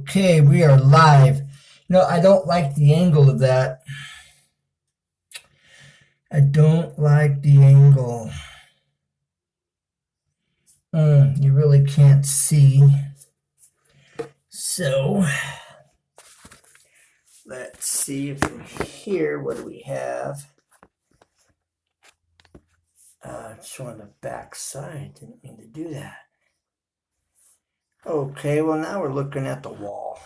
Okay, we are live. I don't like the angle of that. I don't like the angle. You really can't see. So, let's see if from here, what do we have? It's showing the back side. Didn't mean to do that. Okay, well now we're looking at the wall.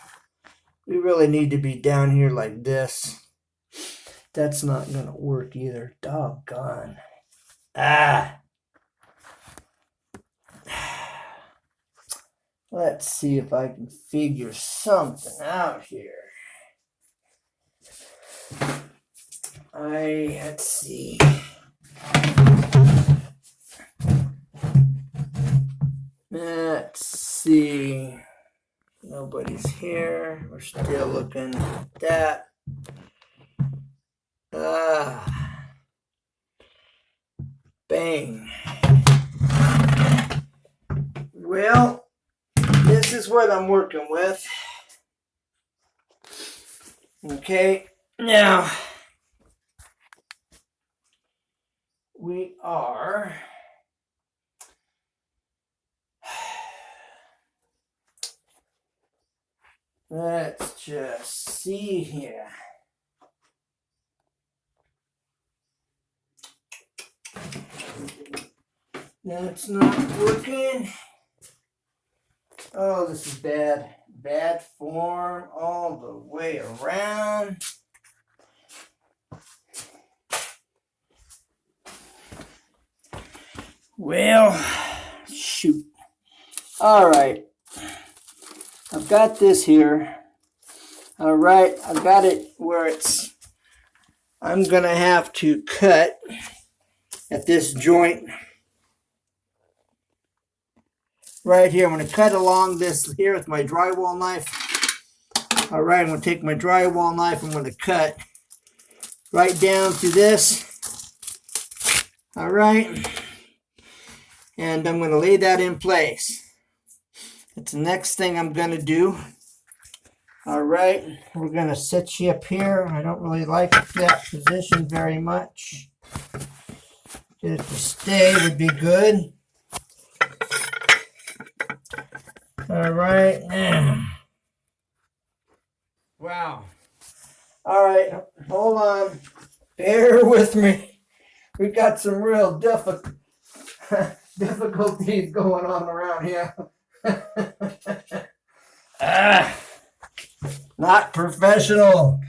We really need to be down here like this. That's not going to work either. Doggone. Let's see if I can figure something out here. Let's see. Let's see. Nobody's here. We're still looking at that. Bang. Well, this is what I'm working with. Okay, now we are let's just see here. That's not working. Oh, this is bad. Bad form all the way around. Well, shoot. All right. I've got this here. All right. I've got it where I'm going to have to cut at this joint right here. I'm going to cut along this here with my drywall knife. All right, I'm going to take my drywall knife. I'm going to cut right down through this. All right. And I'm going to lay that in place. That's the next thing I'm going to do. All right. We're going to set you up here. I don't really like that position very much. Get it to stay would be good. All right. Wow. All right. Hold on. Bear with me. We've got some real difficulties going on around here. Not professional.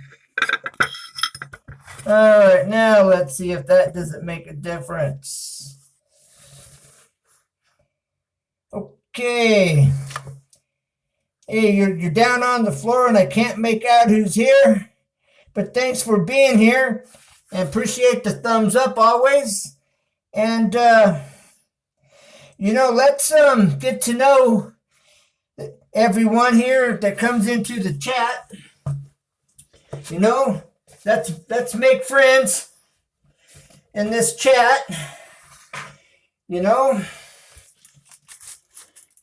All right. Now let's see if that doesn't make a difference. Okay. Hey, you're down on the floor and I can't make out who's here. But thanks for being here and appreciate the thumbs up always. And let's get to know everyone here that comes into the chat. Let's make friends in this chat.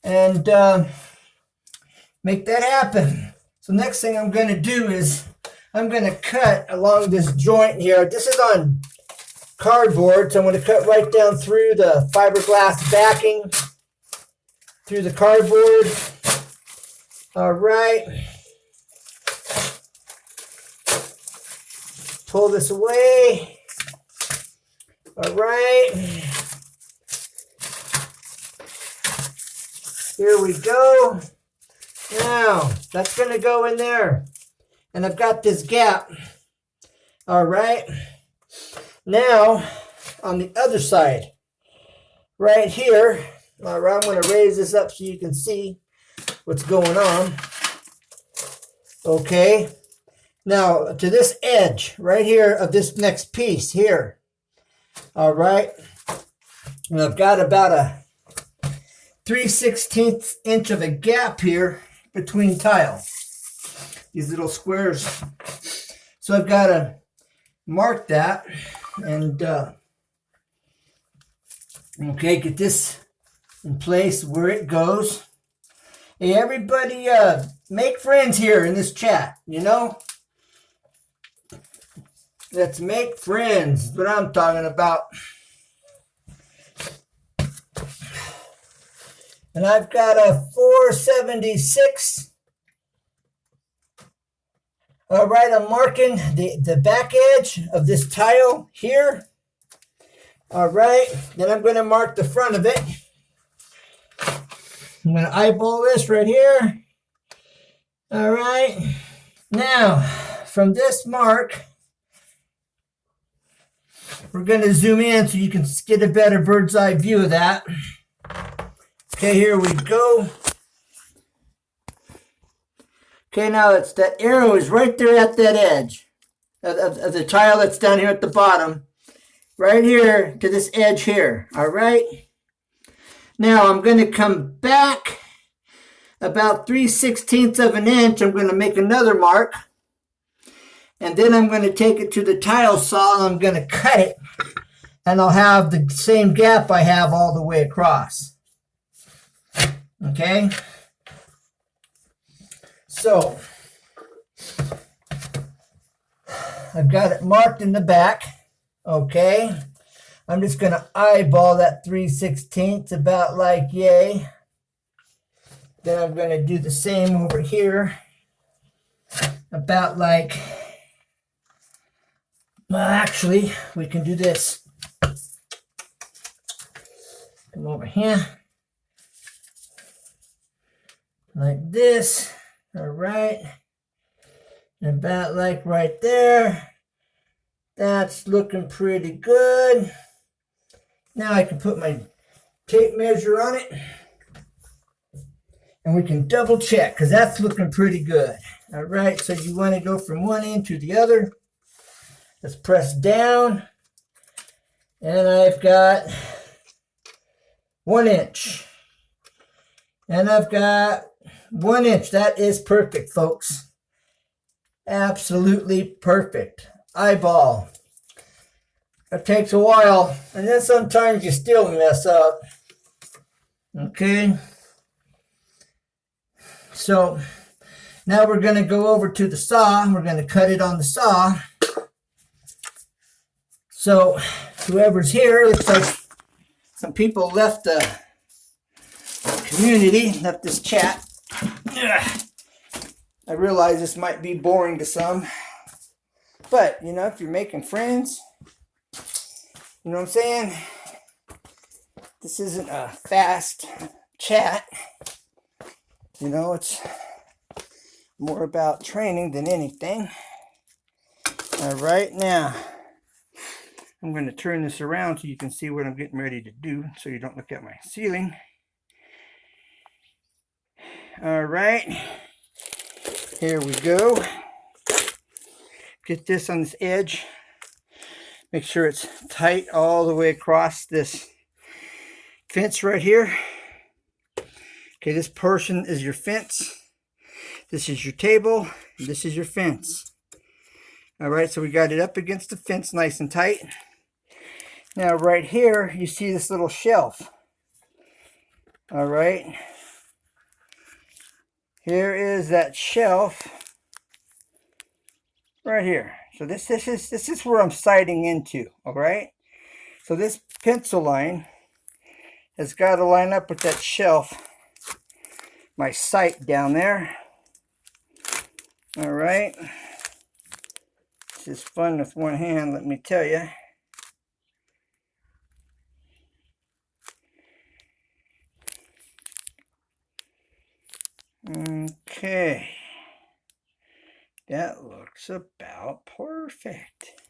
And make that happen. So next thing I'm going to do is I'm going to cut along this joint here. This is on cardboard, so I'm going to cut right down through the fiberglass backing, through the cardboard. All right. Pull this away. All right. Here we go. Now, that's going to go in there. And I've got this gap. All right. Now, on the other side, right here, all right, I'm going to raise this up so you can see what's going on. Okay. Now, to this edge right here of this next piece here. All right. And I've got about a 3/16 inch of a gap here between tile. These little squares. So I've got to mark that and okay, get this in place where it goes. Hey, everybody make friends here in this chat, you know? Let's make friends. That's what I'm talking about. And I've got a 476. All right, I'm marking the back edge of this tile here. All right, then I'm going to mark the front of it. I'm going to eyeball this right here. All right. Now, from this mark, we're going to zoom in so you can get a better bird's eye view of that. Okay, here we go. Okay, now it's that arrow is right there at that edge of the tile that's down here at the bottom. Right here to this edge here, all right? Now I'm going to come back about 3/16 of an inch. I'm going to make another mark. And then I'm going to take it to the tile saw and I'm going to cut it. And I'll have the same gap I have all the way across. Okay? So, I've got it marked in the back. Okay? I'm just going to eyeball that 3/16 about like yay. Then I'm going to do the same over here. About like, well, actually, we can do this. Come over here. Like this. All right. And about like right there. That's looking pretty good. Now I can put my tape measure on it. And we can double check because that's looking pretty good. All right, so you want to go from one end to the other. Let's press down. And I've got 1 inch. And I've got 1 inch. That is perfect, folks. Absolutely perfect. Eyeball. It takes a while. And then sometimes you still mess up. Okay. So now we're going to go over to the saw. We're going to cut it on the saw. So whoever's here, looks like some people left the community, left this chat. I realize this might be boring to some. But, you know, if you're making friends, you know what I'm saying? This isn't a fast chat. You know, it's more about training than anything. All right, now I'm going to turn this around so you can see what I'm getting ready to do so you don't look at my ceiling. All right, here we go. Get this on this edge. Make sure it's tight all the way across this fence right here. Okay, this portion is your fence. This is your table. And this is your fence. All right, so we got it up against the fence nice and tight. Now right here, you see this little shelf. All right. Here is that shelf right here. So this is where I'm sighting into, all right? So this pencil line has got to line up with that shelf. My sight down there. All right. This is fun with one hand, let me tell you. Okay. That looks about perfect.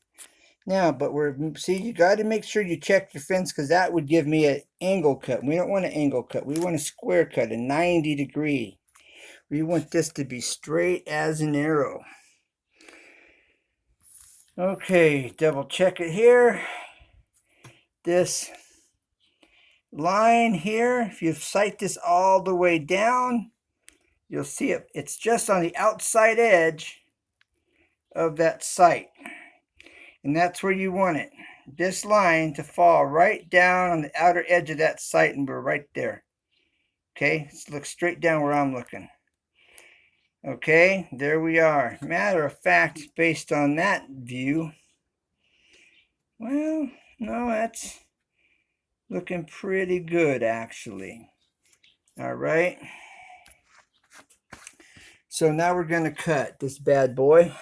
Now, but see, you got to make sure you check your fence because that would give me an angle cut. We don't want an angle cut. We want a square cut, a 90 degree. We want this to be straight as an arrow. Okay, double check it here. This line here, if you sight this all the way down, you'll see it. It's just on the outside edge of that sight. And that's where you want it. This line to fall right down on the outer edge of that sight, and we're right there. Okay, let's look straight down where I'm looking. Okay, there we are. Matter of fact, based on that view, well, no, that's looking pretty good, actually. All right. So now we're going to cut this bad boy.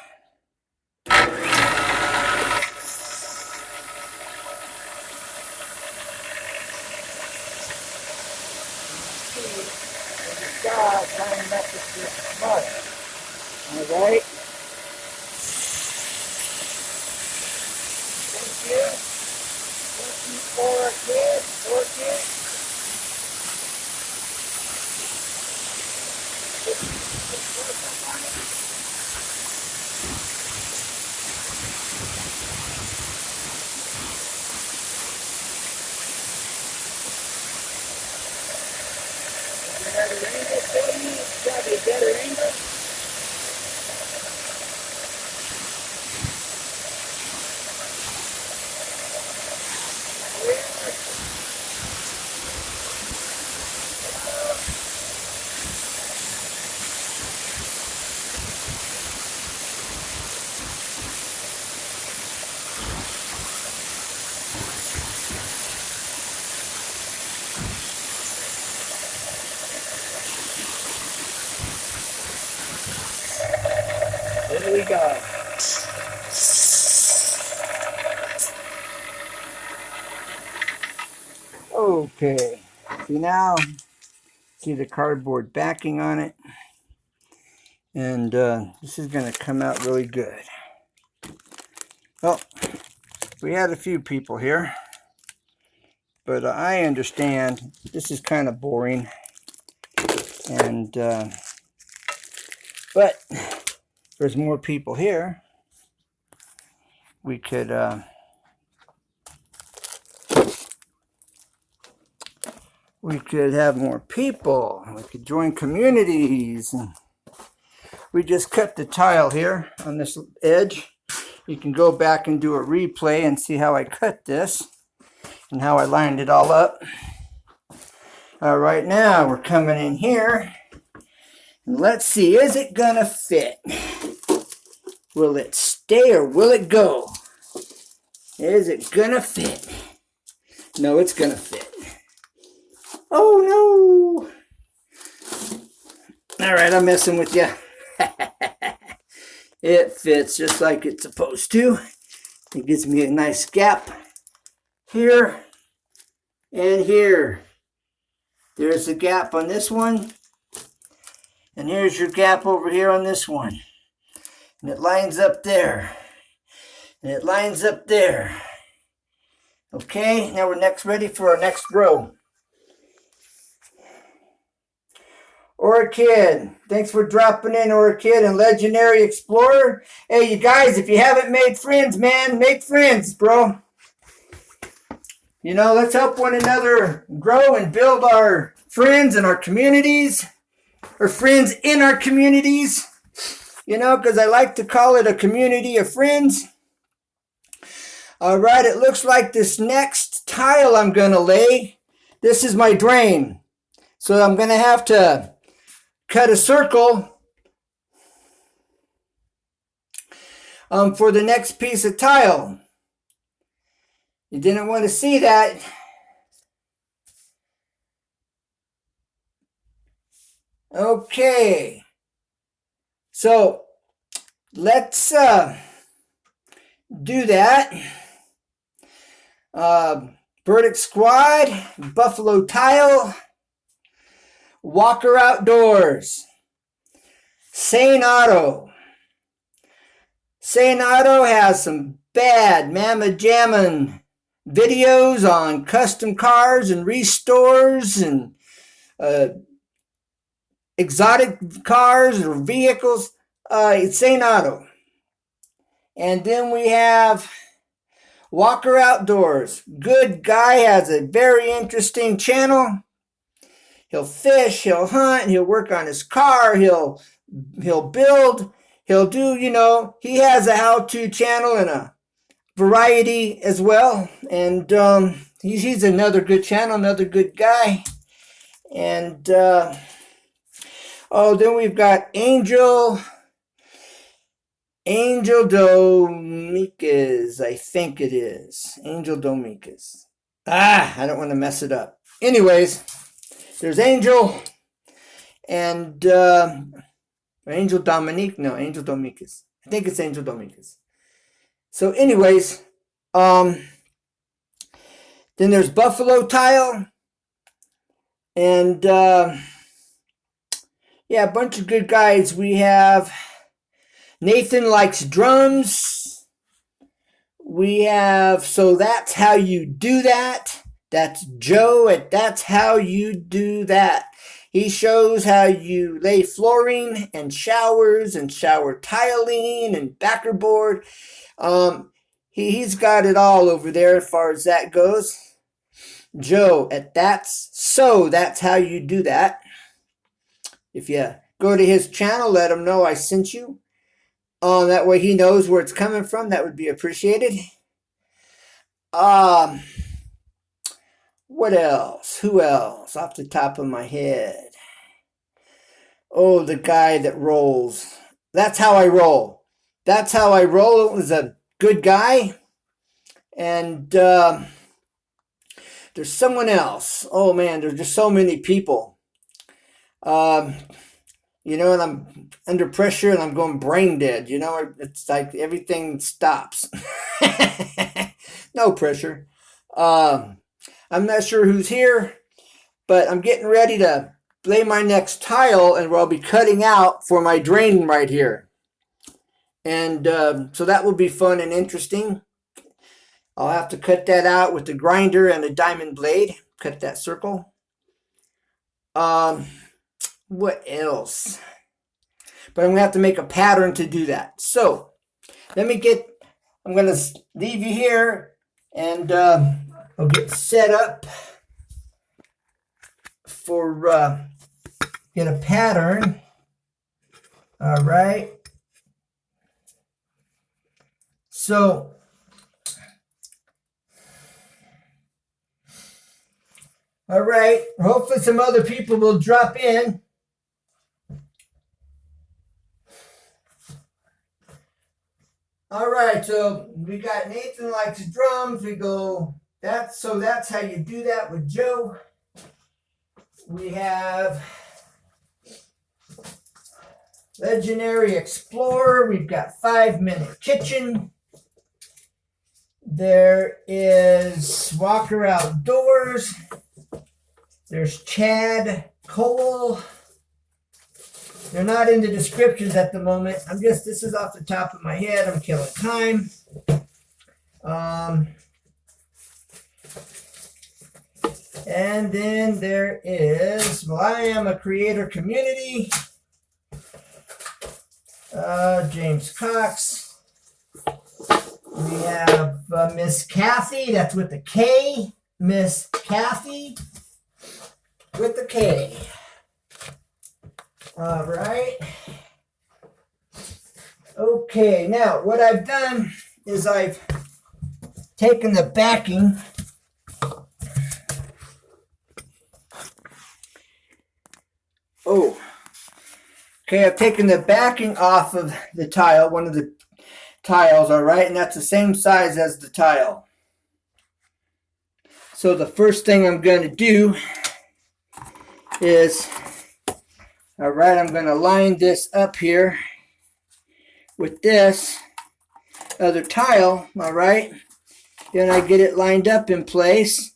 Lining up with this mud. All right. Thank you. Thank you for kids. Better angle, baby. It's got to be a better angle. There we go. Okay. See now, see the cardboard backing on it. And this is going to come out really good. Well, we had a few people here, but I understand this is kind of boring. And but there's more people here. We could have more people. We could join communities. We just cut the tile here on this edge. You can go back and do a replay and see how I cut this and how I lined it all up. Right now we're coming in here. And let's see, is it gonna fit? Will it stay or will it go? Is it gonna fit? No, it's gonna fit. Oh no! All right, I'm messing with you. It fits just like it's supposed to. It gives me a nice gap here and here. There's the gap on this one. And here's your gap over here on this one. And it lines up there. And it lines up there. Okay, now we're ready for our next row. Orchid, thanks for dropping in, Orchid and Legendary Explorer. Hey, you guys, if you haven't made friends, man, make friends, bro. You know, let's help one another grow and build our friends and our communities, or friends in our communities, you know, because I like to call it a community of friends. All right, it looks like this next tile I'm going to lay, this is my drain. So I'm going to have to cut a circle for the next piece of tile. You didn't want to see that. Okay. So let's do that. Verdict Squad, Buffalo Tile, Walker Outdoors, Sane Auto. Sane Auto has some bad mamma jammin' videos on custom cars and restores and exotic cars or vehicles. It's Sane Auto. And then we have Walker Outdoors. Good guy, has a very interesting channel. He'll fish, he'll hunt, he'll work on his car, he'll build, he'll do, you know, he has a how-to channel and a variety as well. And he's another good channel, another good guy. And Oh, then we've got Angel Dominguez, I think it is. Angel Dominguez. I don't want to mess it up. Anyways, there's Angel and Angel Dominique. No, Angel Dominguez. I think it's Angel Dominguez. So anyways, then there's Buffalo Tile. And yeah, a bunch of good guys. We have Nathan Likes Drums. We have So That's How You Do That. That's Joe at That's How You Do That. He shows how you lay flooring and showers and shower tiling and backerboard. He's got it all over there as far as that goes. Joe at That's How You Do That. If you go to his channel, let him know I sent you. That way he knows where it's coming from. That would be appreciated. What else? Who else? Off the top of my head. Oh, the guy that rolls. That's How I Roll. That's How I Roll. It was a good guy. And there's someone else. Oh man, there's just so many people. You know, and I'm under pressure and I'm going brain dead. You know, it's like everything stops. No pressure. I'm not sure who's here, but I'm getting ready to lay my next tile, and I'll be cutting out for my drain right here. And so that will be fun and interesting. I'll have to cut that out with the grinder and a diamond blade. Cut that circle. What else? But I'm going to have to make a pattern to do that. So I'm going to leave you here, and I'll get set up for get a pattern. All right. So all right, hopefully some other people will drop in. All right, so we got Nathan Likes Drums. We go, that's how you do that with Joe. We have Legendary Explorer. We've got 5-Minute Kitchen. There is Walker Outdoors. There's Chad Cole. They're not in the descriptions at the moment. This is off the top of my head. I'm killing time. And then there is, I Am a Creator Community. James Cox. We have Miss Kathy. That's with the K. Miss Kathy with the K. All right. Okay, now what I've done is I've taken the backing. Okay, I've taken the backing off of the tile, one of the tiles, all right, and that's the same size as the tile. So the first thing I'm going to do is, all right, I'm going to line this up here with this other tile, all right. Then I get it lined up in place.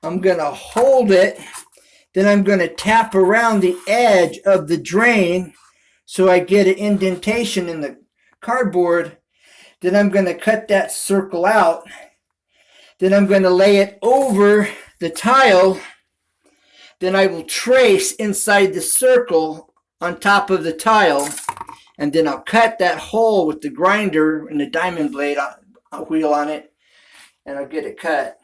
I'm going to hold it. Then I'm going to tap around the edge of the drain so I get an indentation in the cardboard. Then I'm going to cut that circle out. Then I'm going to lay it over the tile. Then I will trace inside the circle on top of the tile, and then I'll cut that hole with the grinder and the diamond blade wheel on it, and I'll get it cut.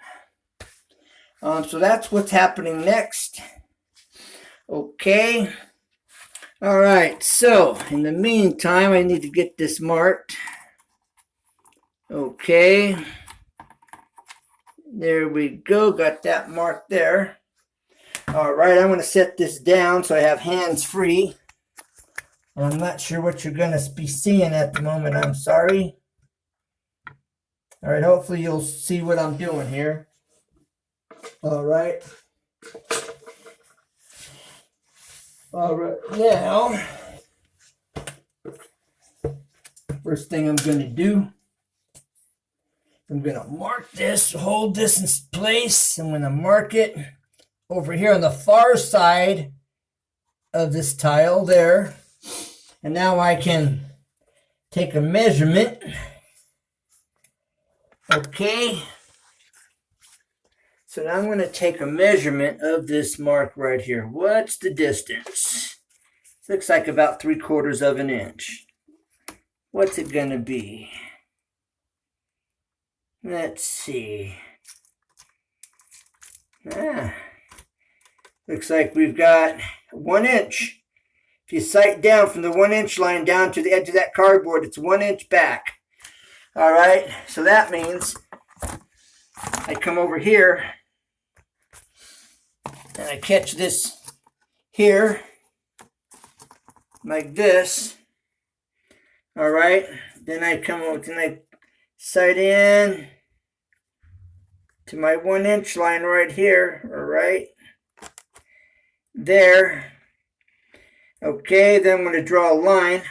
So that's what's happening next. Okay. All right. So in the meantime, I need to get this marked. Okay. There we go. Got that marked there. All right. I'm going to set this down so I have hands free. And I'm not sure what you're going to be seeing at the moment. I'm sorry. All right, hopefully you'll see what I'm doing here. All right. All right, now, first thing I'm going to do, I'm going to mark this, hold this in place. I'm going to mark it over here on the far side of this tile there. And now I can take a measurement. Okay. So now I'm going to take a measurement of this mark right here. What's the distance? Looks like about 3/4 of an inch. What's it going to be? Let's see. Looks like we've got 1 inch. If you sight down from the 1 inch line down to the edge of that cardboard, it's 1 inch back. All right, so that means I come over here and I catch this here like this. All right, then I come over and I sight in to my 1 inch line right here. All right, there. Okay, then I'm going to draw a line.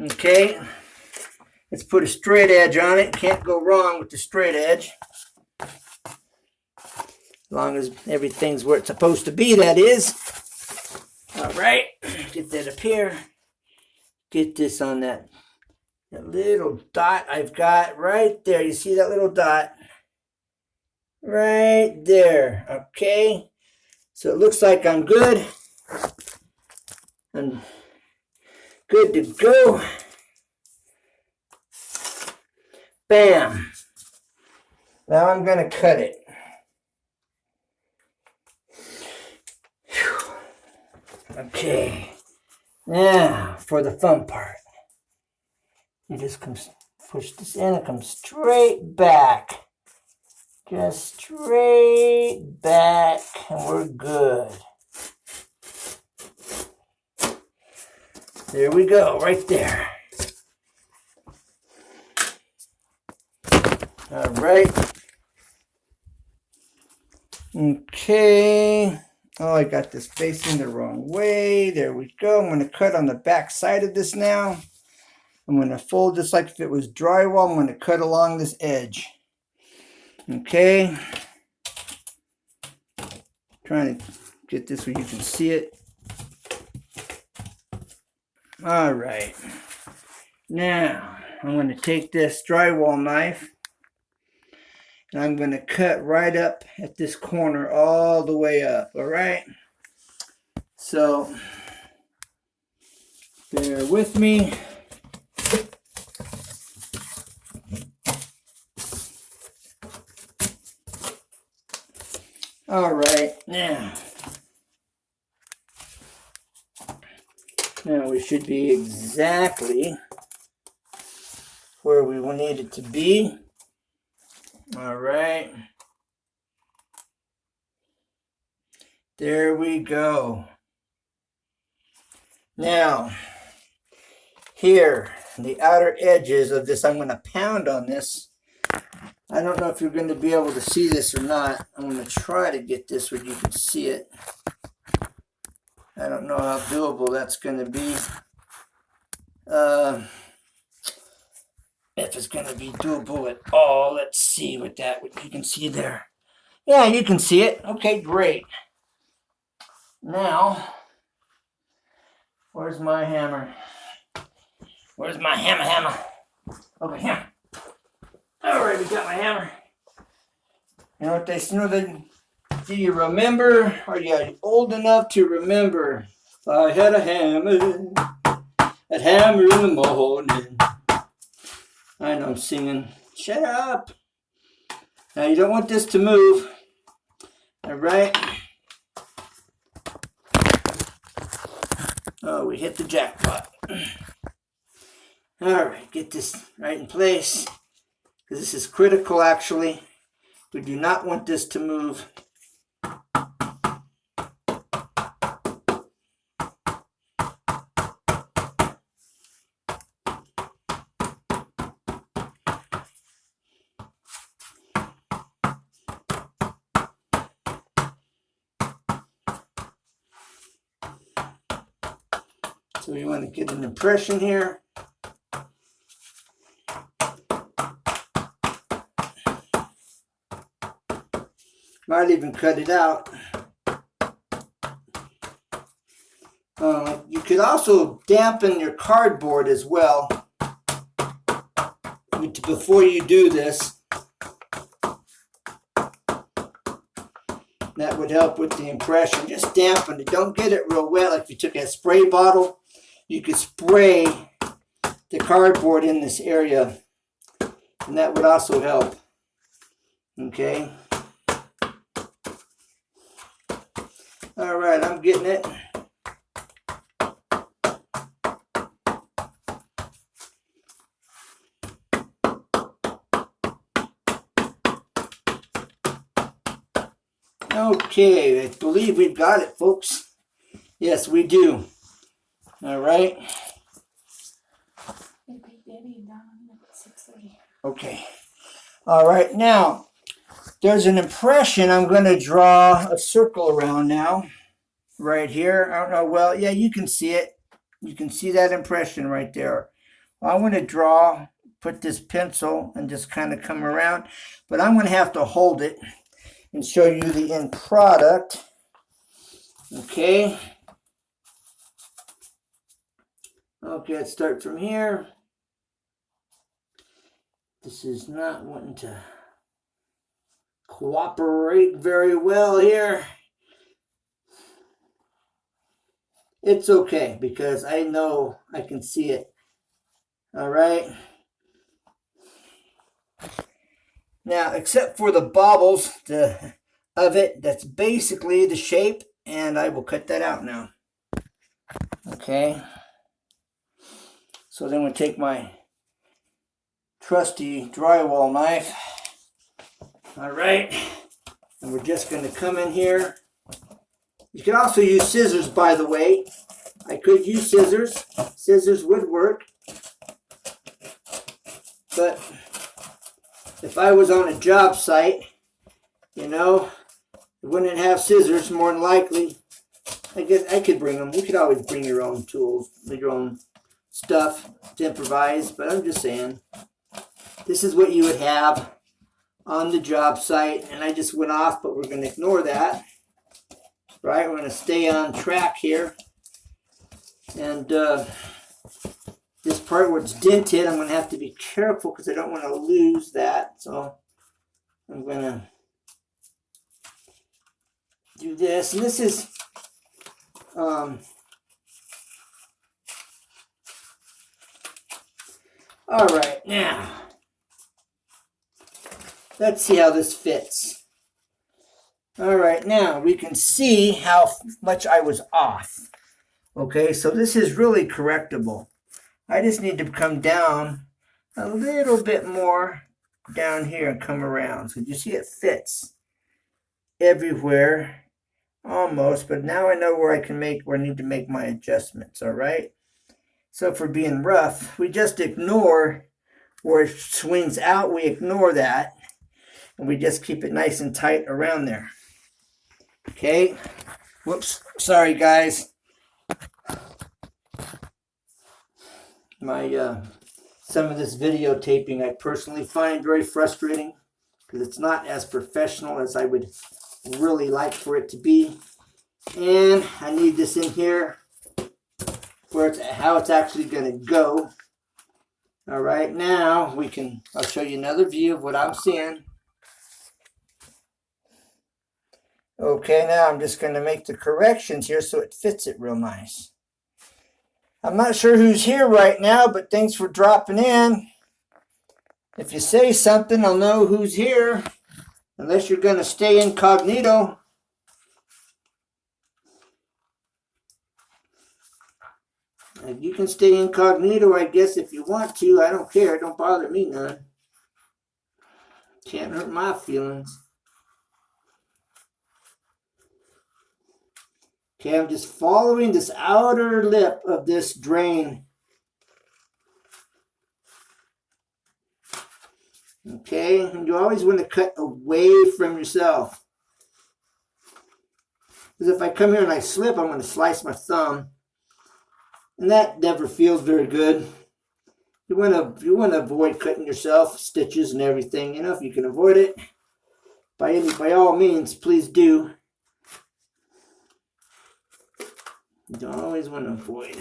Okay, let's put a straight edge on it. Can't go wrong with the straight edge. As long as everything's where it's supposed to be, that is. All right, get that up here. Get this on that little dot I've got right there. You see that little dot? Right there. Okay, so it looks like I'm good. I'm good to go. Bam. Now I'm going to cut it. Whew. Okay. Now for the fun part. You just push this in and come straight back. Just straight back and we're good. There we go, right there. All right. Okay. Oh, I got this facing the wrong way. There we go. I'm going to cut on the back side of this now. I'm going to fold this like if it was drywall. I'm going to cut along this edge. Okay. Trying to get this where you can see it. All right. Now, I'm going to take this drywall knife and I'm going to cut right up at this corner all the way up. All right. So, bear with me. All right. Now we should be exactly where we need it to be. All right. There we go. Now, here, the outer edges of this, I'm going to pound on this. I don't know if you're going to be able to see this or not. I'm going to try to get this where you can see it. I don't know how doable that's going to be. If it's going to be doable at all. Let's see what you can see there. Yeah, you can see it. Okay, great. Now, where's my hammer? Where's my hammer? Over here. All right, we got my hammer. You know what they say? Do you remember? Are you old enough to remember? If I had a hammer, I'd hammer in the morning. I know I'm singing. Shut up. Now you don't want this to move. All right. Oh, we hit the jackpot. All right, get this right in place. This is critical, actually. We do not want this to move. So you want to get an impression here. Might even cut it out. You could also dampen your cardboard as well before you do this. That would help with the impression. Just dampen it. Don't get it real wet. Like if you took a spray bottle, you could spray the cardboard in this area, and that would also help. Okay. All right, I'm getting it. Okay, I believe we've got it, folks. Yes, we do. All right. Okay. All right, now, there's an impression. I'm going to draw a circle around now. Right here. I don't know. Well, yeah, you can see it. You can see that impression right there. Well, I'm going to draw, put this pencil, and just kind of come around. But I'm going to have to hold it and show you the end product. Okay. Okay, let's start from here. This is not wanting to cooperate very well here. It's okay because I know I can see it. All right. Now, except for the bobbles of it, that's basically the shape, and I will cut that out now. Okay. So then we'll take my trusty drywall knife. All right. And we're just going to come in here. You can also use scissors, by the way. I could use scissors. Scissors would work. But if I was on a job site, you know, I wouldn't have scissors more than likely. I guess I could bring them. You could always bring your own tools, your own stuff to improvise. But I'm just saying, this is what you would have on the job site. And I just went off, but we're going to ignore that. Right, we're going to stay on track here. And this part where it's dented, I'm going to have to be careful because I don't want to lose that. So I'm going to do this. And this is all right, now let's see how this fits. All right, now we can see how much I was off. Okay, so this is really correctable. I just need to come down a little bit more down here and come around. So you see it fits everywhere almost, but now I know where I need to make my adjustments, all right? So if we're being rough, we just ignore where it swings out, we ignore that, and we just keep it nice and tight around there. Okay, whoops, sorry guys. Some of this videotaping I personally find very frustrating because it's not as professional as I would really like for it to be. And I need this in here for how it's actually going to go. All right, now I'll show you another view of what I'm seeing. Okay, now I'm just going to make the corrections here so it fits it real nice. I'm not sure who's here right now, but thanks for dropping in. If you say something, I'll know who's here, unless you're going to stay incognito. You can stay incognito, I guess, if you want to. I don't care. It don't bother me none. Can't hurt my feelings. Okay, I'm just following this outer lip of this drain. Okay, and you always want to cut away from yourself. Because if I come here and I slip, I'm going to slice my thumb. And that never feels very good. You want to avoid cutting yourself, stitches and everything. You know, if you can avoid it, by all means, please do. You don't always want to avoid.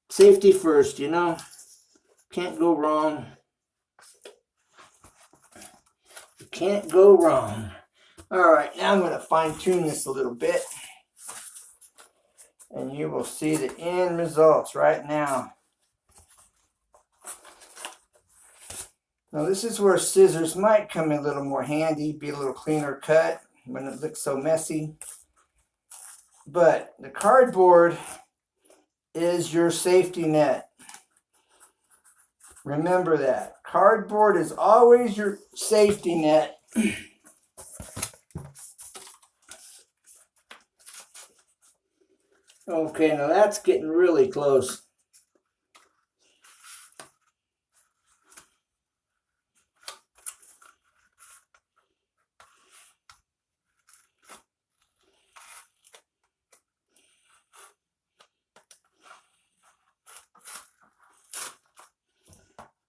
Safety first, you know. Can't go wrong. You can't go wrong. All right, now I'm going to fine tune this a little bit. And you will see the end results right now. Now this is where scissors might come in a little more handy, be a little cleaner cut when it looks so messy. But the cardboard is your safety net. Remember that. Cardboard is always your safety net. Okay, now that's getting really close.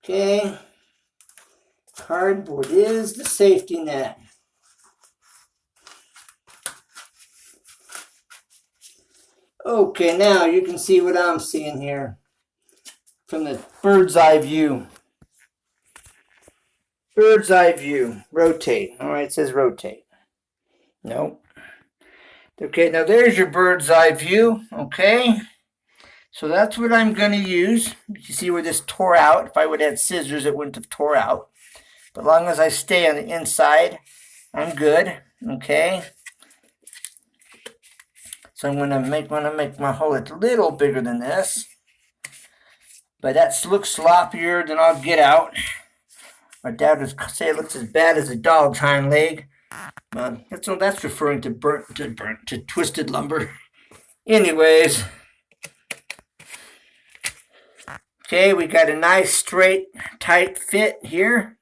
Okay, cardboard is the safety net. Okay, now you can see what I'm seeing here from the bird's eye view. Bird's eye view, rotate. All right, it says rotate. Nope. Okay, now there's your bird's eye view, okay? So that's what I'm going to use. You see where this tore out? If I would have had scissors, it wouldn't have tore out. But as long as I stay on the inside, I'm good, okay? So I'm going to make my hole a little bigger than this. But that looks sloppier than I'll get out. My dad would say it looks as bad as a dog's hind leg. That's referring to twisted lumber. Anyways. Okay, we got a nice straight, tight fit here.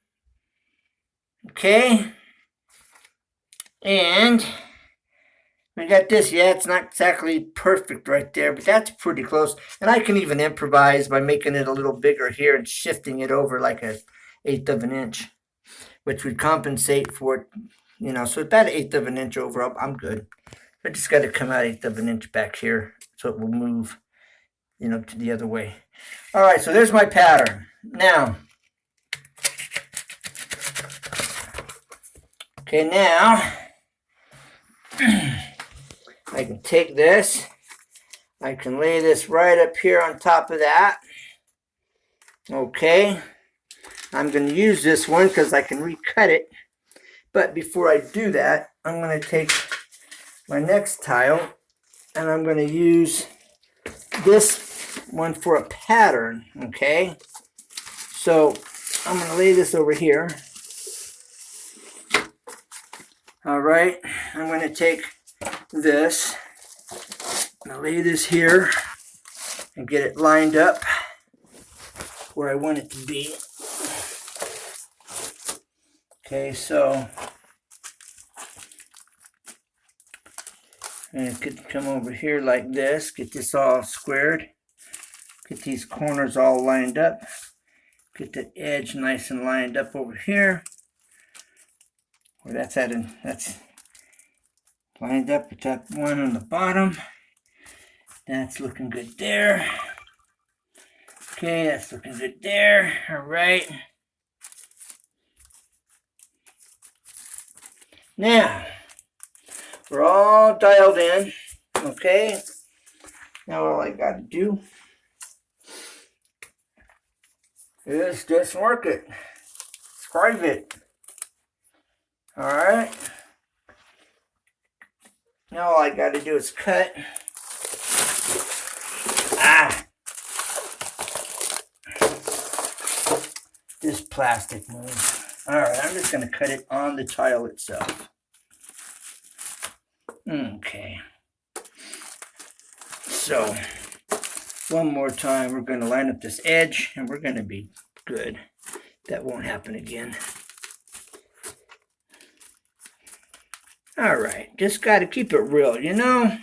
Okay. And we got this. Yeah, it's not exactly perfect right there, but that's pretty close. And I can even improvise by making it a little bigger here and shifting it over like an 1/8 of an inch, which would compensate for it, you know. So about 1/8 of an inch over, I'm good. I just got to come out 1/8 of an inch back here so it will move, you know, to the other way. All right, so there's my pattern. Now, okay, now I can take this, I can lay this right up here on top of that. Okay, I'm going to use this one because I can recut it. But before I do that, I'm going to take my next tile and I'm going to use this one for a pattern, okay? So I'm going to lay this over here. All right, I'm going to take this, I'm going to lay this here and get it lined up where I want it to be. Okay, so I could come over here like this, get this all squared, get these corners all lined up, get the edge nice and lined up over here. Where that's at, and that's lined up with that one on the bottom. That's looking good there. Okay, that's looking good there. All right. Now, we're all dialed in, okay? Now all I got to do is just work it, scribe it. All right. Now all I got to do is cut. This plastic moves. All right, I'm just going to cut it on the tile itself. Okay. So, one more time, we're going to line up this edge, and we're going to be good. That won't happen again. All right, just got to keep it real, you know?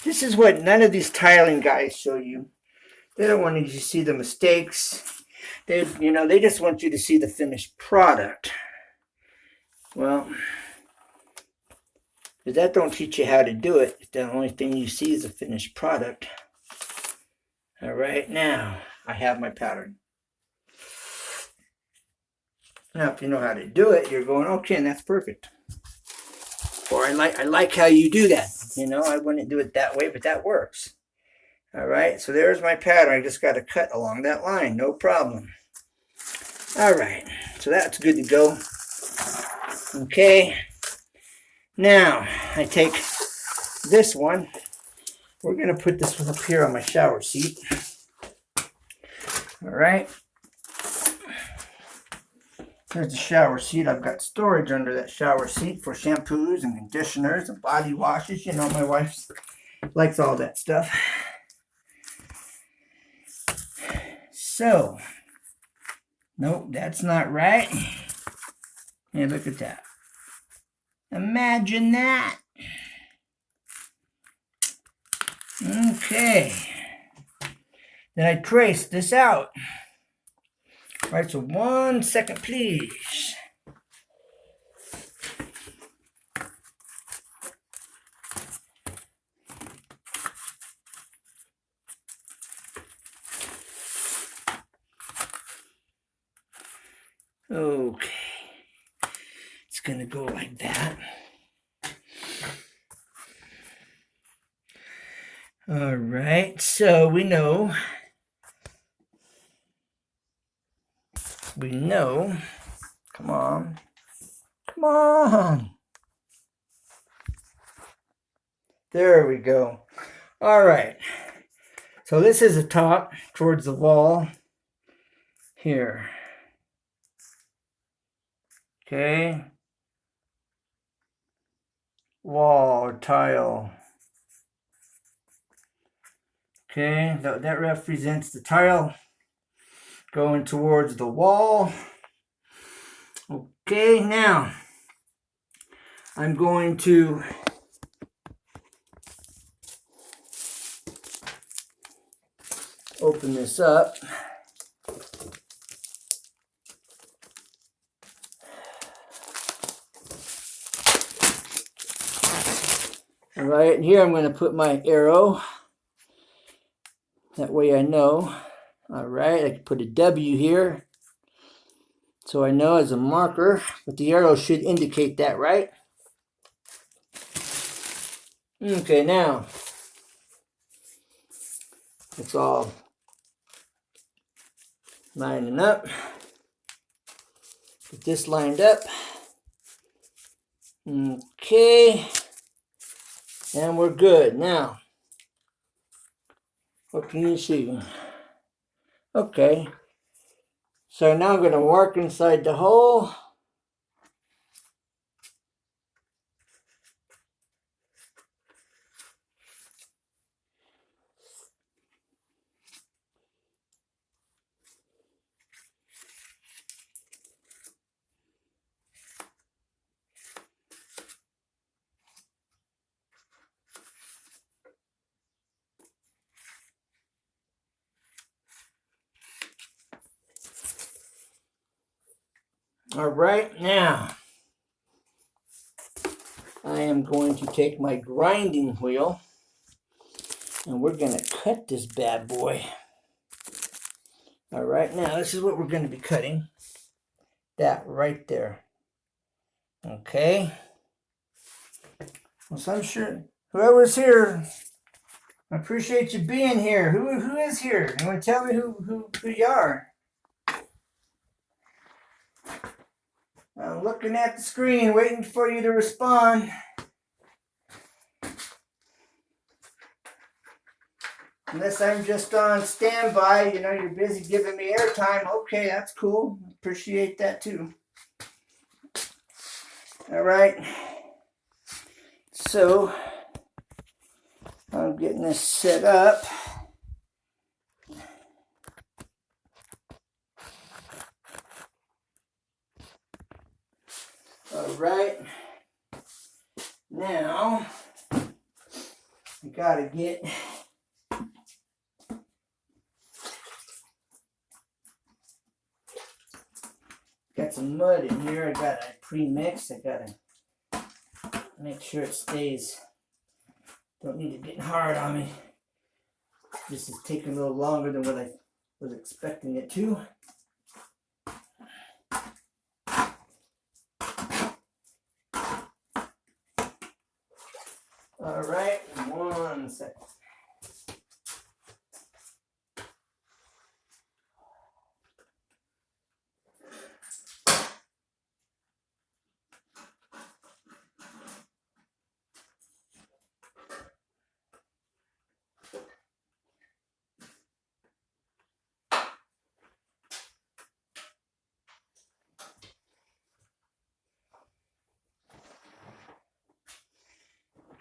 This is what none of these tiling guys show you. They don't want you to see the mistakes. They just want you to see the finished product. Well, if that don't teach you how to do it, the only thing you see is the finished product. All right, now I have my pattern. Now, if you know how to do it, you're going, okay, and that's perfect. Or I like how you do that. I wouldn't do it that way, but that works. All right, so there's my pattern. I just got to cut along that line, no problem. All right, so that's good to go. Okay, now I take this one. We're going to put this one up here on my shower seat. All right. There's the shower seat. I've got storage under that shower seat for shampoos and conditioners and body washes. My wife likes all that stuff. So, nope, that's not right. Hey, look at that. Imagine that. Okay. Then I trace this out. All right, so 1 second, please. Okay. It's going to go like that. All right, so we know, come on, there we go. All right, so this is the top towards the wall here, okay, wall or tile, okay, that represents the tile going towards the wall. Okay, now I'm going to open this up. All right, here I'm going to put my arrow. That way I know. All right, I can put a W here. So I know as a marker, but the arrow should indicate that, right? Okay, now it's all lining up. Get this lined up. Okay, and we're good. Now, what can you see? Okay, so now I'm going to mark inside the hole. All right, now I am going to take my grinding wheel and we're going to cut this bad boy. All right, now this is what we're going to be cutting. That right there. Okay. Well, so I'm sure whoever's here, I appreciate you being here. Who is here? You want to tell me who you are? I'm looking at the screen, waiting for you to respond. Unless I'm just on standby, you're busy giving me airtime. Okay, that's cool. Appreciate that too. All right. So, I'm getting this set up. All right. Now, I gotta get Got some mud in here. I got it pre-mixed. I gotta make sure it stays. Don't need it getting hard on me. This is taking a little longer than what I was expecting it to. All right, 1 second.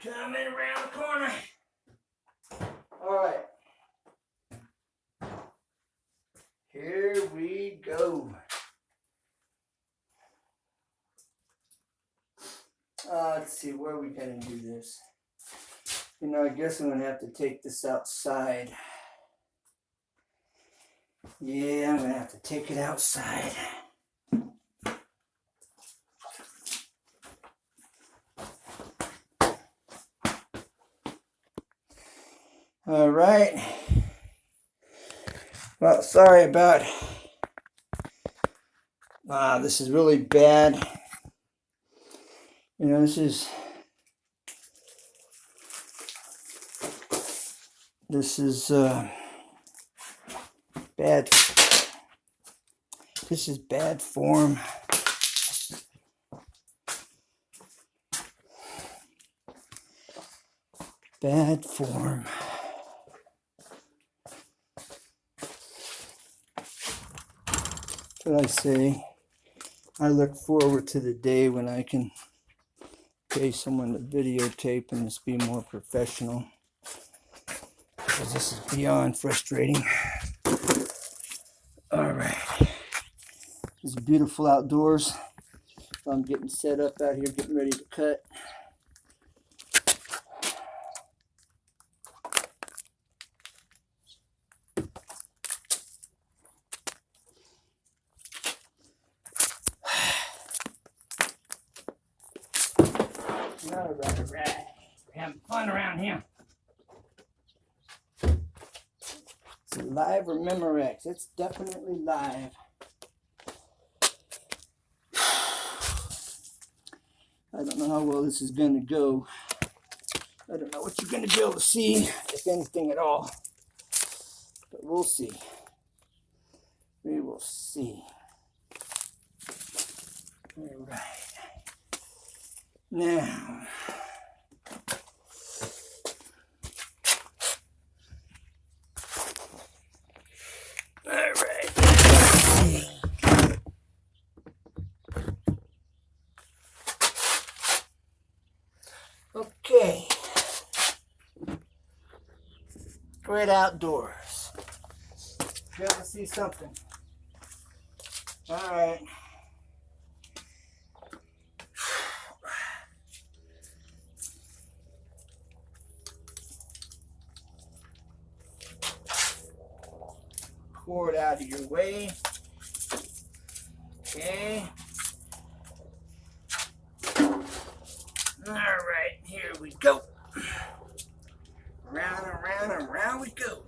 Coming around the corner. All right. Here we go. Let's see, where are we going to do this? You know, I guess I'm going to have to take this outside. Yeah, I'm going to have to take it outside. All right. Well, sorry about. This is really bad. You know, this is bad. This is bad form. Bad form. What I say, I look forward to the day when I can pay someone to videotape and just be more professional, because this is beyond frustrating. All right, it's beautiful outdoors. I'm getting set up out here, getting ready to cut. All right. We're having fun around here. Is it live or Memorex? It's definitely live. I don't know how well this is going to go. I don't know what you're going to be able to see, if anything at all. But we'll see. We will see. All right. Now, all right. Okay. Great outdoors. You got to see something. All right. Pour it out of your way. Okay. All right, here we go. Round and round and round we go.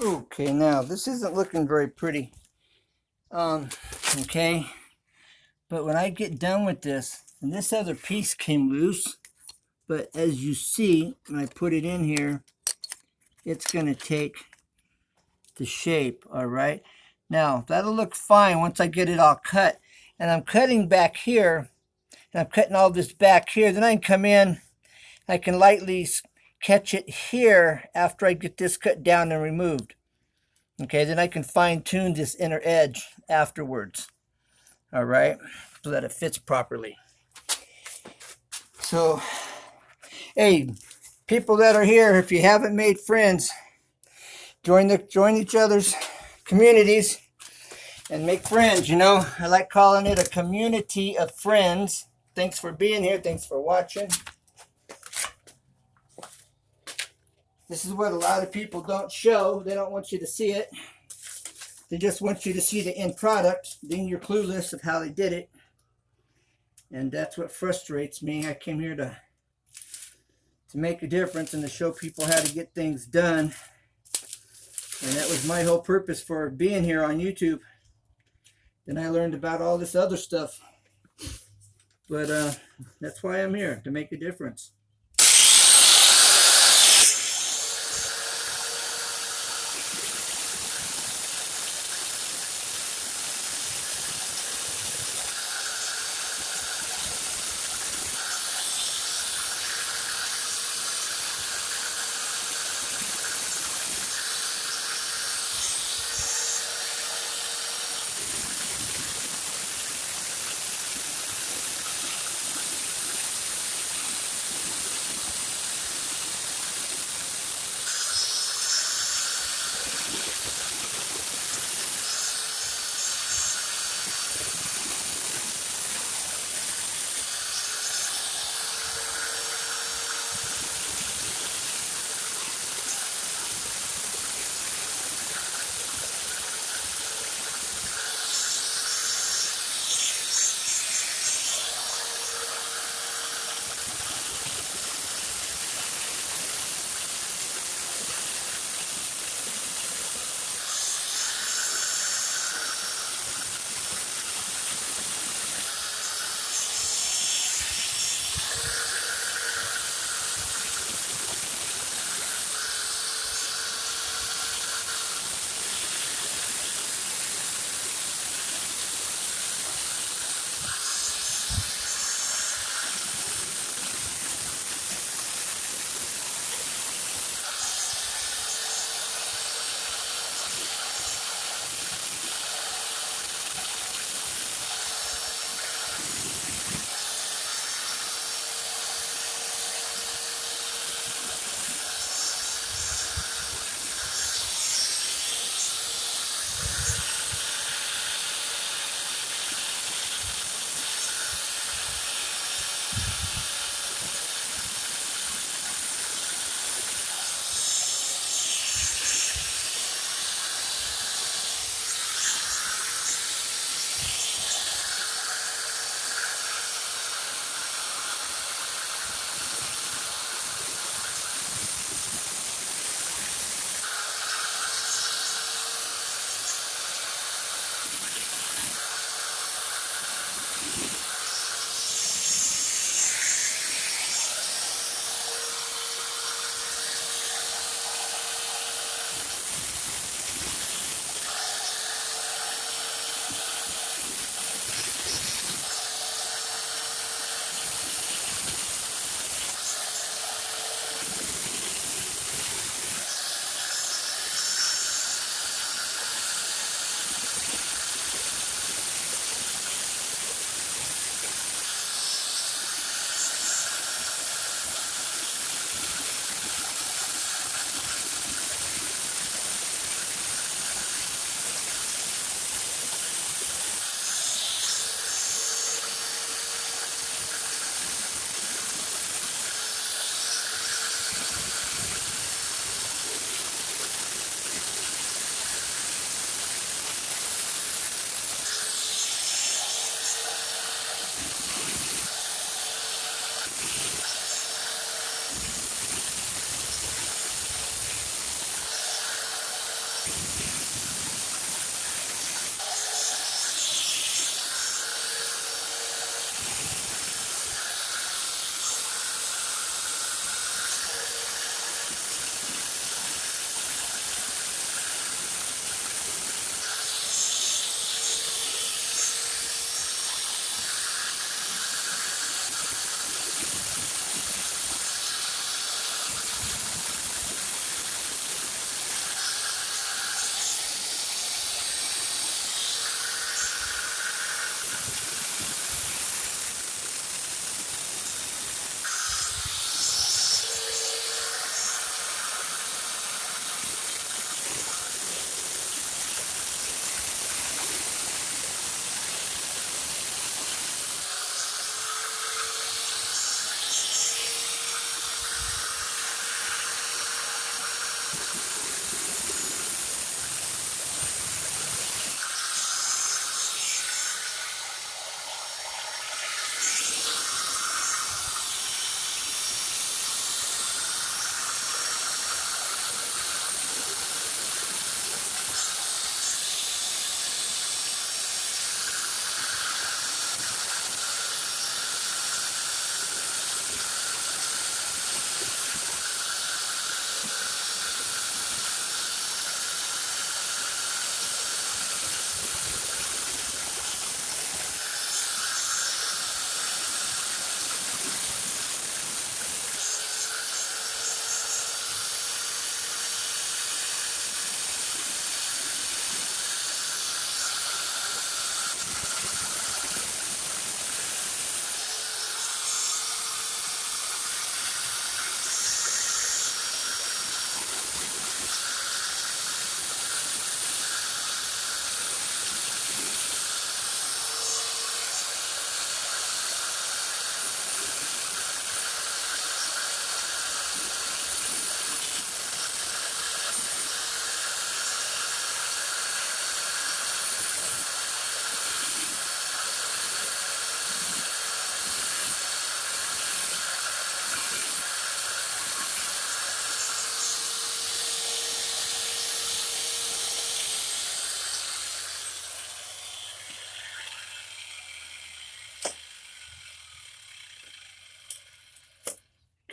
Okay, now this isn't looking very pretty. Okay, but when I get done with this, and this other piece came loose, but as you see, when I put it in here, it's going to take the shape. All right, now that'll look fine once I get it all cut. And I'm cutting back here, and I'm cutting all this back here. Then I can come in, I can lightly catch it here after I get this cut down and removed. Okay, then I can fine tune this inner edge afterwards. All right, so that it fits properly. So, hey, people that are here, if you haven't made friends, join each other's communities and make friends. You know, I like calling it a community of friends. Thanks for being here. Thanks for watching. This is what a lot of people don't show. They don't want you to see it. They just want you to see the end product. Then you're clueless of how they did it. And that's what frustrates me. I came here to make a difference and to show people how to get things done. And that was my whole purpose for being here on YouTube. Then I learned about all this other stuff. But that's why I'm here, to make a difference.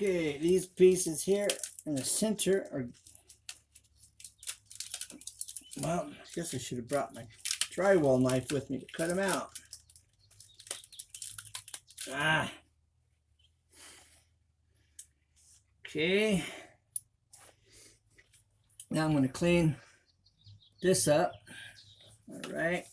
Okay, these pieces here in the center are, well, I guess I should have brought my drywall knife with me to cut them out. Okay. Now I'm going to clean this up. All right.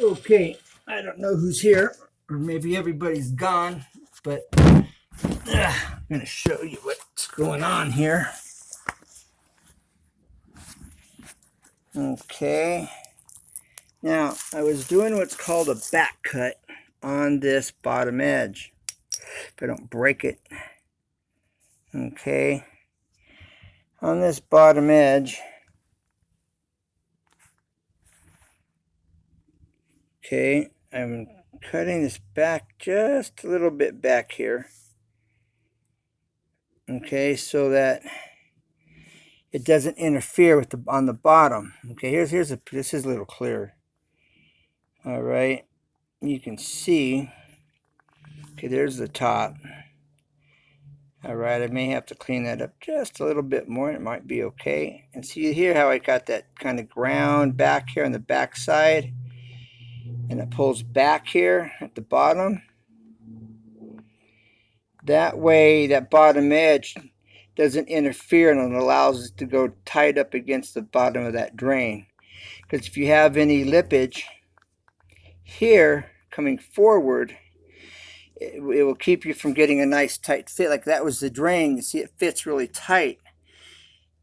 Okay, I don't know who's here, or maybe everybody's gone, but I'm going to show you what's going on here. Okay, now I was doing what's called a back cut on this bottom edge. If I don't break it. Okay, on this bottom edge. Okay, I'm cutting this back just a little bit back here. Okay, so that it doesn't interfere with the on the bottom. Okay, this is a little clearer. All right, you can see. Okay, there's the top. All right, I may have to clean that up just a little bit more. It might be okay. And see here how I got that kind of ground back here on the back side, and it pulls back here at the bottom. That way, that bottom edge doesn't interfere, and it allows it to go tight up against the bottom of that drain. Because if you have any lippage here coming forward, it will keep you from getting a nice tight fit. Like that was the drain. You see it fits really tight.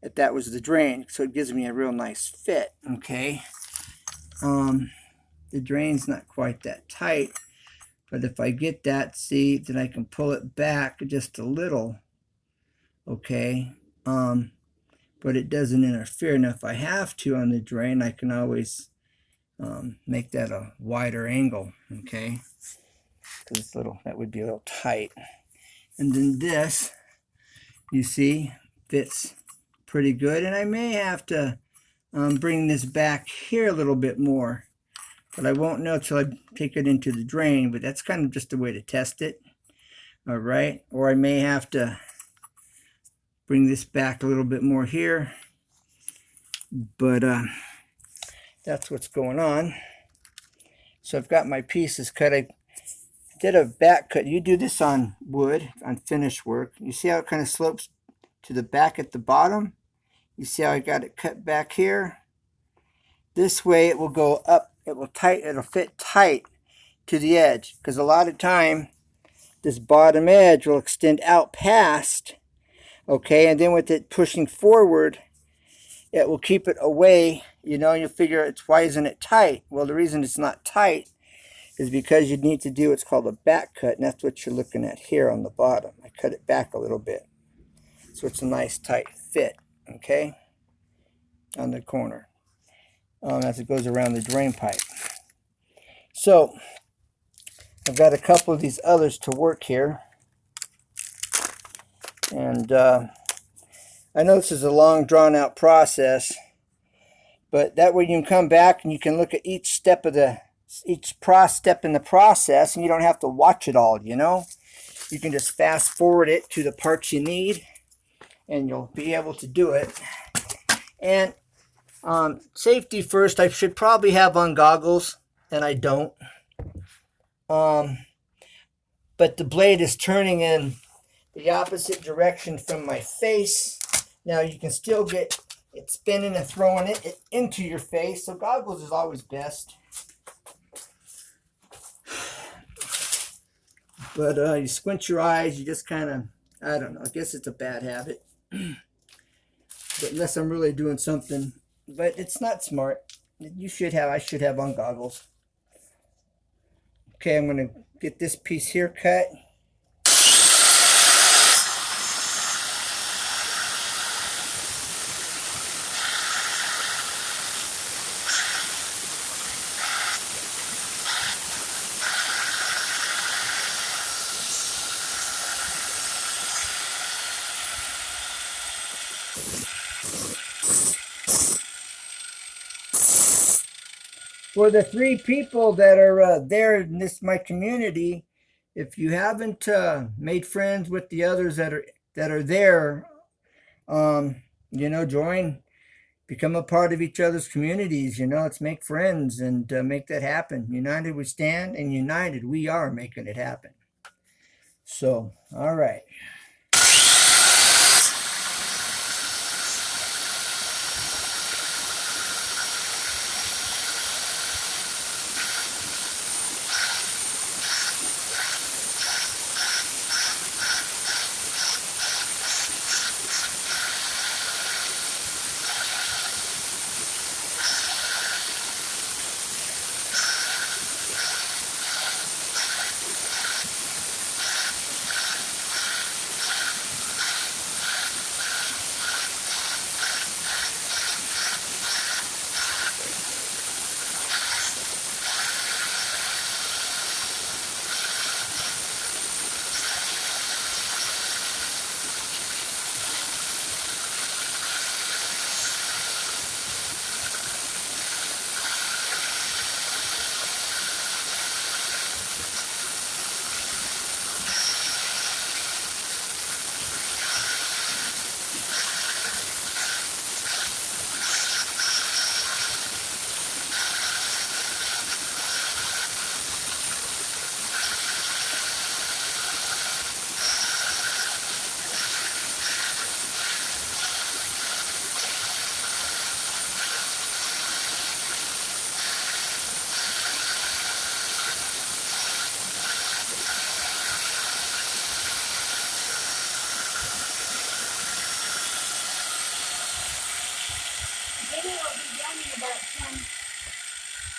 If that was the drain, so it gives me a real nice fit. Okay. The drain's not quite that tight, but if I get that, see, then I can pull it back just a little. Okay. But it doesn't interfere. Now, if I have to on the drain, I can always make that a wider angle. Okay. Because it's that would be a little tight. And then this, you see, fits pretty good. And I may have to bring this back here a little bit more, but I won't know till I take it into the drain. But that's kind of just a way to test it. All right. Or I may have to bring this back a little bit more here. But that's what's going on. So I've got my pieces cut. I did a back cut. You do this on wood, on finished work. You see how it kind of slopes to the back at the bottom? You see how I got it cut back here? This way it will go up. It'll fit tight to the edge. Because a lot of time, this bottom edge will extend out past. Okay, and then with it pushing forward, it will keep it away. You know, you'll figure, why isn't it tight? Well, the reason it's not tight is because you need to do what's called a back cut, and that's what you're looking at here on the bottom. I cut it back a little bit, so it's a nice tight fit, okay, on the corner as it goes around the drain pipe. So I've got a couple of these others to work here, and I know this is a long drawn-out process, but that way you can come back and you can look at each step in the process, and you don't have to watch it all, you know. You can just fast forward it to the parts you need, and you'll be able to do it. And safety first, I should probably have on goggles, and I don't. But the blade is turning in the opposite direction from my face. Now you can still get it spinning and throwing it into your face, so goggles is always best. But you squint your eyes, you just kind of, I don't know, I guess it's a bad habit. But unless I'm really doing something, but it's not smart. I should have on goggles. Okay, I'm going to get this piece here cut. For the 3 people that are there in my community, if you haven't made friends with the others that are there, you know, become a part of each other's communities. You know, let's make friends and make that happen. United we stand, and united we are making it happen. So, all right.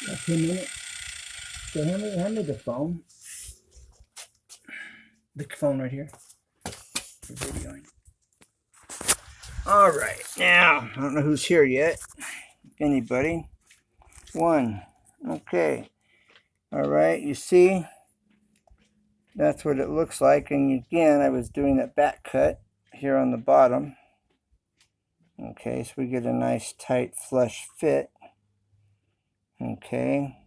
About 10 minutes. So hand me the phone. The phone right here for videoing. All right, now I don't know who's here yet. Anybody? One. Okay. All right. You see, that's what it looks like. And again, I was doing that back cut here on the bottom. Okay, so we get a nice tight flush fit. Okay,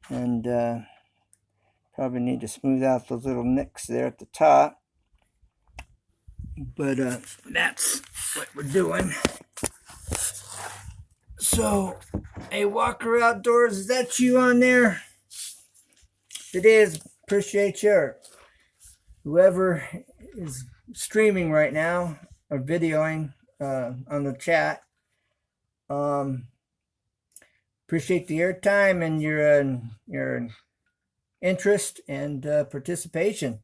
and probably need to smooth out those little nicks there at the top. But that's what we're doing. So, hey, Walker Outdoors, is that you on there? It is. Appreciate you. Whoever is streaming right now or videoing on the chat. Appreciate the airtime and your interest and participation.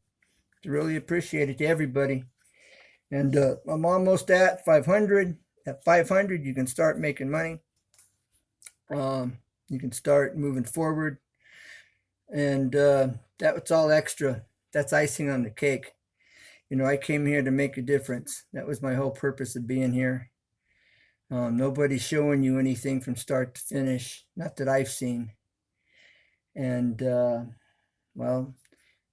Really appreciate it to everybody. And I'm almost at 500. At 500, you can start making money. You can start moving forward. And that's all extra. That's icing on the cake. You know, I came here to make a difference. That was my whole purpose of being here. Nobody's showing you anything from start to finish. Not that I've seen. And, well,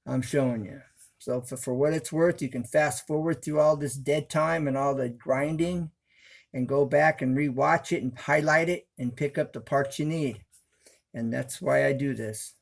I'm showing you. So for what it's worth, you can fast forward through all this dead time and all the grinding and go back and rewatch it and highlight it and pick up the parts you need. And that's why I do this.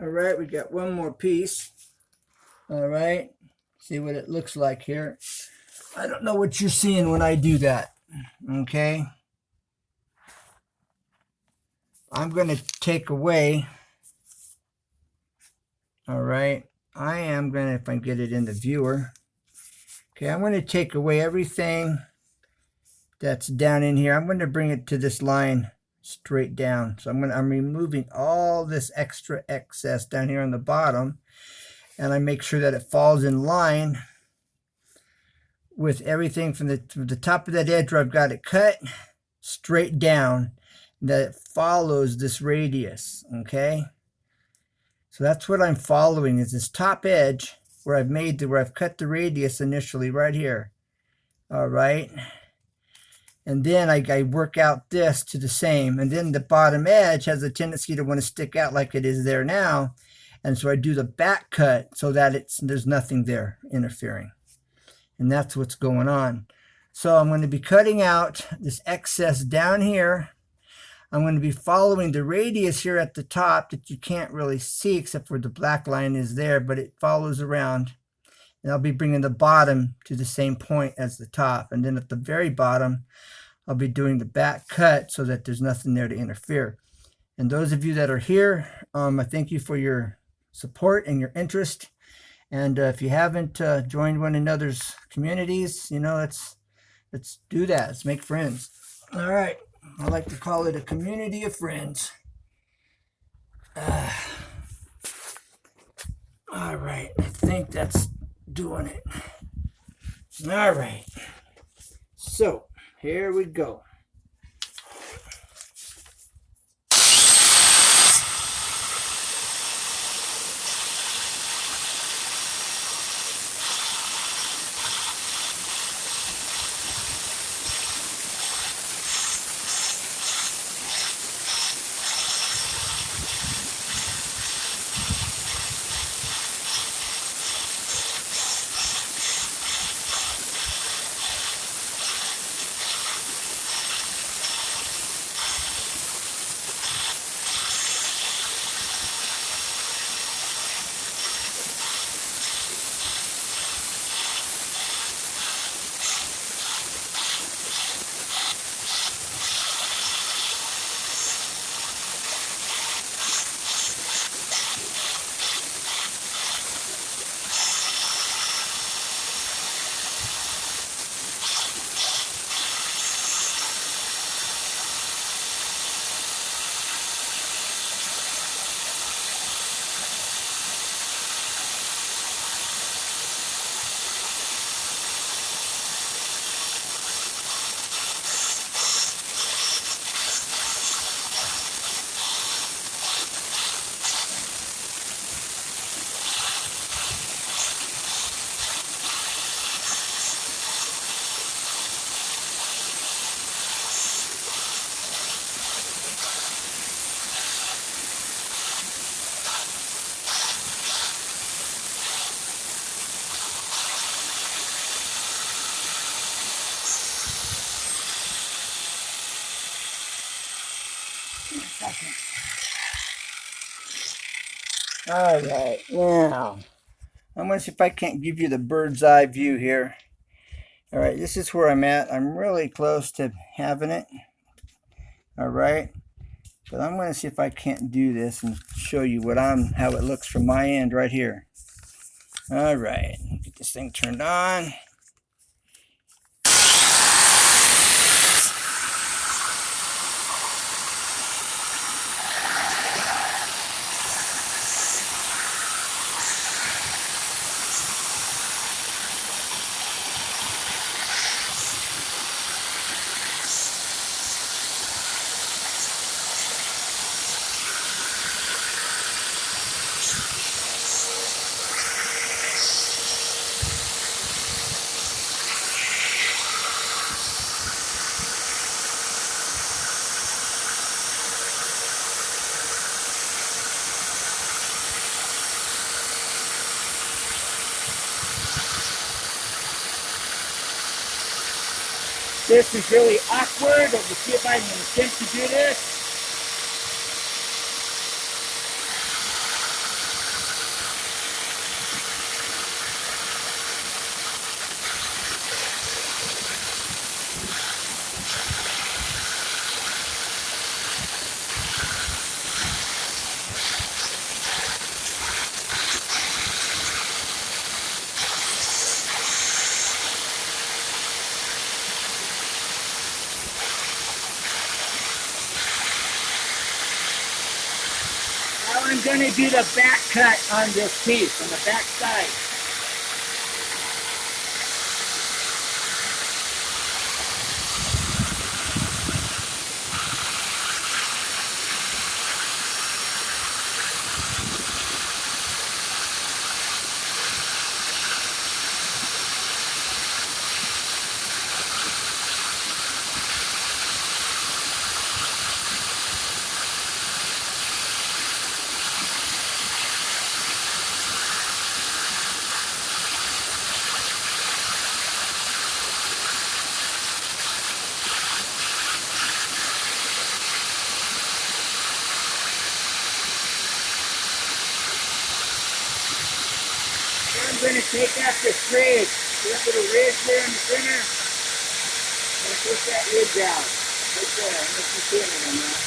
All right, we got one more piece. All right, see what it looks like here. I don't know what you're seeing when I do that. Okay, I'm going to take away. All right, I am going to, if I can get it in the viewer. Okay, I'm going to take away everything that's down in here. I'm going to bring it to this line straight down. So I'm removing all this extra excess down here on the bottom, and I make sure that it falls in line with everything from the top of that edge where I've got it cut straight down, that it follows this radius. Okay, so that's what I'm following, is this top edge where I've cut the radius initially right here. All right. And then I work out this to the same. And then the bottom edge has a tendency to want to stick out like it is there now. And so I do the back cut so that there's nothing there interfering. And that's what's going on. So I'm going to be cutting out this excess down here. I'm going to be following the radius here at the top that you can't really see except for the black line is there, but it follows around. And I'll be bringing the bottom to the same point as the top. And then at the very bottom, I'll be doing the back cut so that there's nothing there to interfere. And those of you that are here, I thank you for your support and your interest. And if you haven't joined one another's communities, you know, let's do that. Let's make friends. All right. I like to call it a community of friends. All right. I think that's doing it. All right. So here we go. All right, now I'm going to see if I can't give you the bird's eye view here. All right, this is where I'm at. I'm really close to having it. All right, but I'm going to see if I can't do this and show you how it looks from my end right here. All right, get this thing turned on. This is really awkward, but we'll see if I can attempt to do this. Now I'm going to do the back cut on this piece, on the back side. I'm going to take out this ridge. See that little ridge there in the center? I'm going to take that ridge out. Right there. I'm going to see it on that.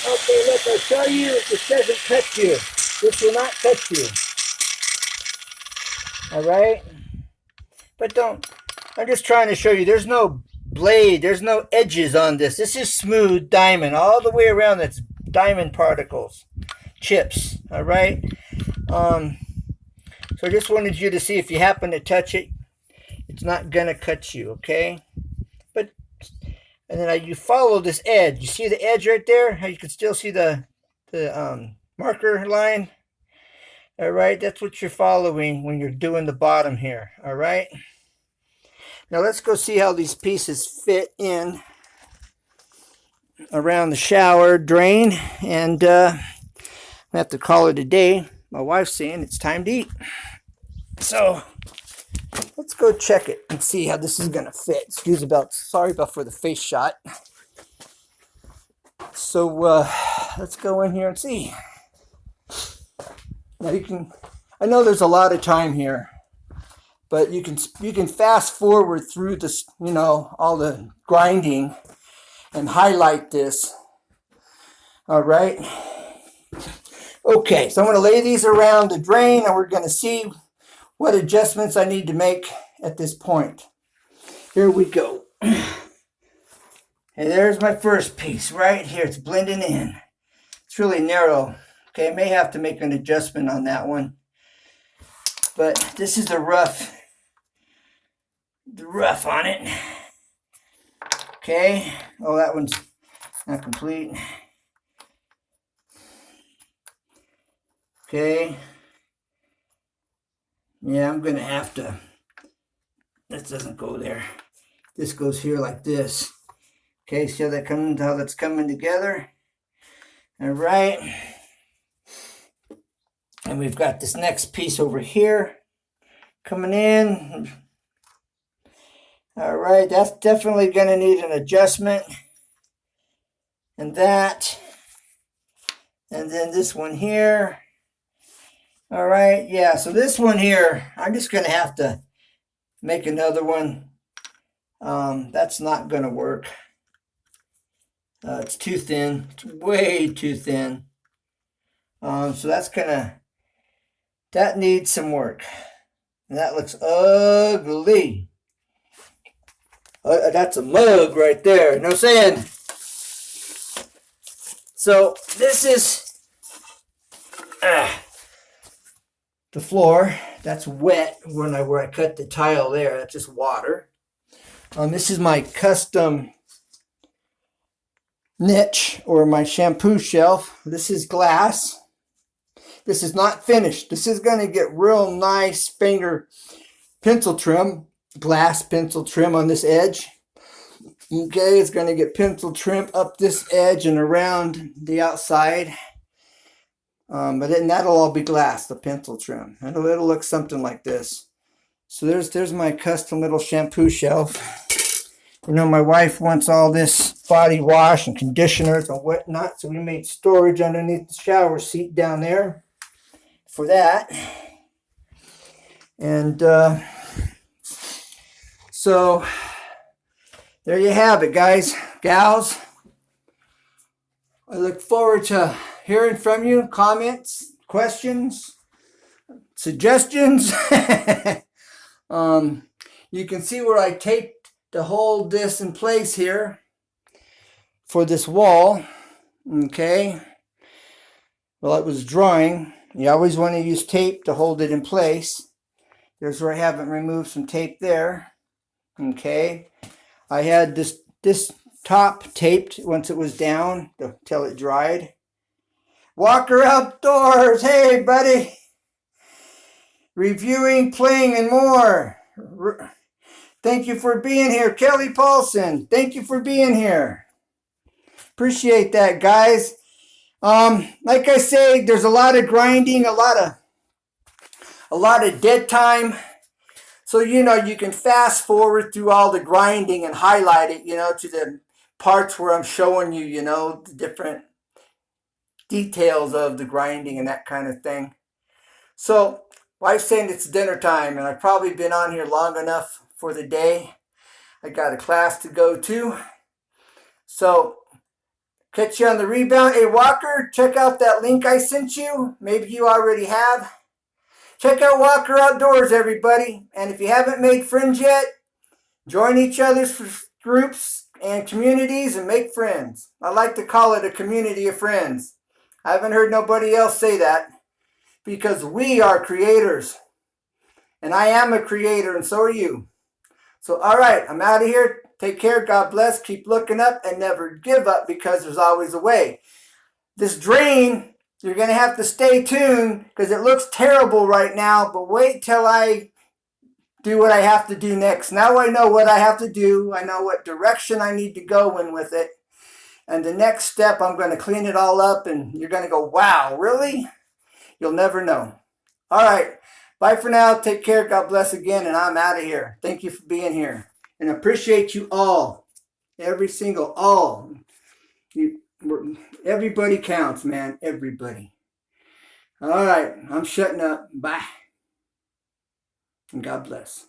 Okay, look, I'll show you if this doesn't cut you. This will not cut you. All right? But I'm just trying to show you, there's no blade, there's no edges on this. This is smooth diamond all the way around. That's diamond particles, chips, all right? So I just wanted you to see if you happen to touch it, it's not gonna cut you, okay? And then you follow this edge. You see the edge right there? How you can still see the marker line? All right, that's what you're following when you're doing the bottom here. All right. Now let's go see how these pieces fit in around the shower drain. And I have to call it a day. My wife's saying it's time to eat. So let's go check it and see how this is going to fit. Sorry about for the face shot. So let's go in here and see. Now I know there's a lot of time here, but you can fast forward through this, all the grinding and highlight this. All right. Okay, so I'm going to lay these around the drain and we're going to see what adjustments I need to make at this point. Here we go. And there's my first piece right here. It's blending in. It's really narrow. Okay, I may have to make an adjustment on that one. But this is the rough on it. Okay. Oh, that one's not complete. Okay. Yeah, I'm gonna have to. This doesn't go there. This goes here like this. Okay, see how that's coming together. All right. And we've got this next piece over here coming in. All right, that's definitely going to need an adjustment. And that. And then this one here. All right, yeah, so this one here, I'm just going to have to make another one. That's not going to work. It's too thin. It's way too thin. So that needs some work. And that looks ugly. That's a mug right there. No saying. So this is the floor. That's wet where I cut the tile there. That's just water. This is my custom niche or my shampoo shelf. This is glass. This is not finished. This is going to get real nice finger pencil trim, glass pencil trim on this edge. Okay, it's going to get pencil trim up this edge and around the outside. But then that'll all be glass, the pencil trim. And it'll look something like this. So there's my custom little shampoo shelf. You know, my wife wants all this body wash and conditioners and whatnot, so we made storage underneath the shower seat down there for that. And so there you have it, guys, gals. I look forward to hearing from you. Comments, questions, suggestions. You can see where I taped to hold this in place here for this wall. Okay. Well, it was drying. You always want to use tape to hold it in place. There's where I haven't removed some tape there. Okay. I had this top taped once it was down until it dried. Walker Outdoors. Hey, buddy. Reviewing, playing, and more. Thank you for being here. Kelly Paulson, thank you for being here. Appreciate that, guys. Like I say, there's a lot of grinding, a lot of dead time. So, you know, you can fast forward through all the grinding and highlight it, you know, to the parts where I'm showing you, you know, the different details of the grinding and that kind of thing. So, wife's saying it's dinner time, and I've probably been on here long enough for the day. I got a class to go to. So, catch you on the rebound. Hey, Walker, check out that link I sent you. Maybe you already have. Check out Walker Outdoors, everybody. And if you haven't made friends yet, join each other's groups and communities and make friends. I like to call it a community of friends. I haven't heard nobody else say that, because we are creators. And I am a creator, and so are you. So, all right, I'm out of here. Take care. God bless. Keep looking up and never give up, because there's always a way. This drain, you're going to have to stay tuned because it looks terrible right now, but wait till I do what I have to do next. Now I know what I have to do. I know what direction I need to go in with it. And the next step, I'm going to clean it all up, and you're going to go, wow, really? You'll never know. All right. Bye for now. Take care. God bless again. And I'm out of here. Thank you for being here. And appreciate you all. Every single, all. Everybody counts, man. Everybody. All right. I'm shutting up. Bye. And God bless.